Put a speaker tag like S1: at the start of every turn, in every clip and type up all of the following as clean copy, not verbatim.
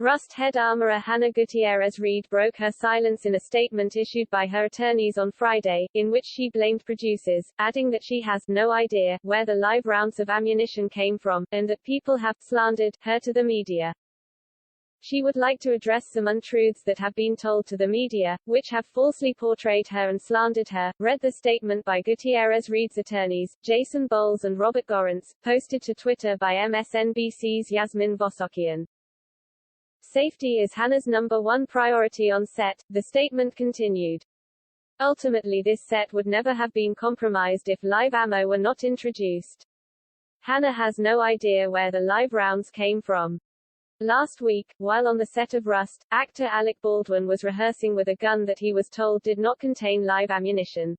S1: Rust head armorer Hannah Gutierrez-Reed broke her silence in a statement issued by her attorneys on Friday, in which she blamed producers, adding that she has no idea where the live rounds of ammunition came from, and that people have slandered her to the media. She would like to address some untruths that have been told to the media, which have falsely portrayed her and slandered her, read the statement by Gutierrez-Reed's attorneys, Jason Bowles and Robert Gorrance, posted to Twitter by MSNBC's Yasmin Vosokian. Safety is Hannah's #1 priority on set, the statement continued. Ultimately this set would never have been compromised if live ammo were not introduced. Hannah has no idea where the live rounds came from. Last week, while on the set of Rust, actor Alec Baldwin was rehearsing with a gun that he was told did not contain live ammunition.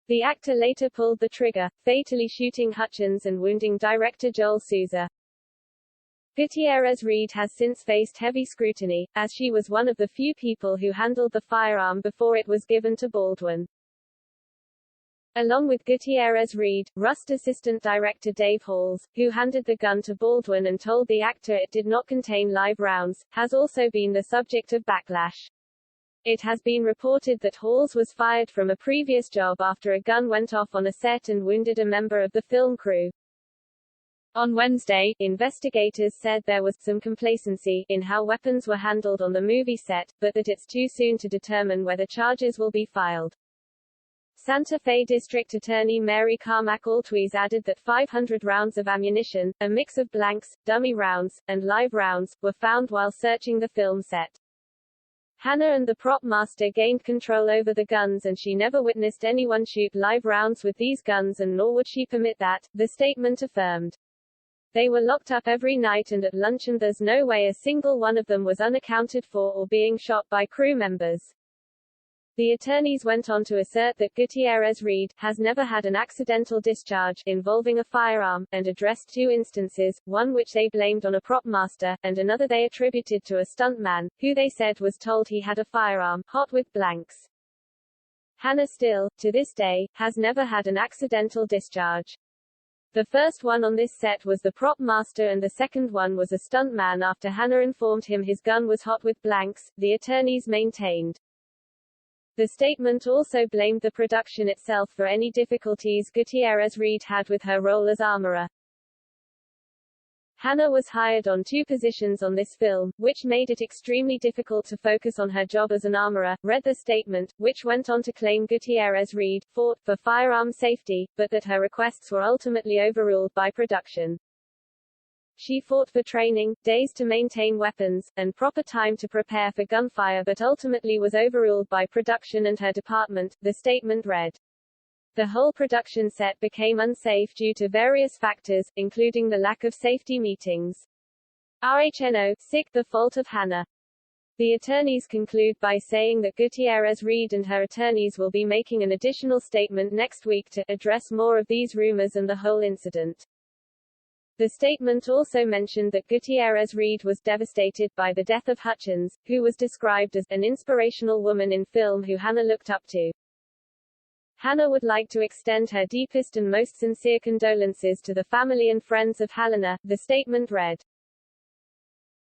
S1: The actor later pulled the trigger, fatally shooting Hutchins and wounding director Joel Souza. Gutierrez-Reed has since faced heavy scrutiny, as she was one of the few people who handled the firearm before it was given to Baldwin. Along with Gutierrez-Reed, Rust assistant director Dave Halls, who handed the gun to Baldwin and told the actor it did not contain live rounds, has also been the subject of backlash. It has been reported that Halls was fired from a previous job after a gun went off on a set and wounded a member of the film crew. On Wednesday, investigators said there was some complacency in how weapons were handled on the movie set, but that it's too soon to determine whether charges will be filed. Santa Fe District Attorney Mary Carmack Altwies added that 500 rounds of ammunition, a mix of blanks, dummy rounds, and live rounds, were found while searching the film set. Hannah and the prop master gained control over the guns and she never witnessed anyone shoot live rounds with these guns and nor would she permit that, the statement affirmed. They were locked up every night and at lunch and there's no way a single one of them was unaccounted for or being shot by crew members. The attorneys went on to assert that Gutierrez-Reed has never had an accidental discharge involving a firearm, and addressed two instances, one which they blamed on a prop master, and another they attributed to a stuntman, who they said was told he had a firearm, hot with blanks. Hannah still, to this day, has never had an accidental discharge. The first one on this set was the prop master and the second one was a stuntman after Hannah informed him his gun was hot with blanks, the attorneys maintained. The statement also blamed the production itself for any difficulties Gutierrez-Reed had with her role as armorer. Hannah was hired on 2 positions on this film, which made it extremely difficult to focus on her job as an armorer, read the statement, which went on to claim Gutierrez-Reed fought for firearm safety, but that her requests were ultimately overruled by production. She fought for training, days to maintain weapons, and proper time to prepare for gunfire but ultimately was overruled by production and her department, the statement read. The whole production set became unsafe due to various factors, including the lack of safety meetings. RHNO, the fault of Hannah. The attorneys conclude by saying that Gutierrez-Reed and her attorneys will be making an additional statement next week to address more of these rumors and the whole incident. The statement also mentioned that Gutierrez-Reed was devastated by the death of Hutchins, who was described as an inspirational woman in film who Hannah looked up to. Hannah would like to extend her deepest and most sincere condolences to the family and friends of Helena, the statement read.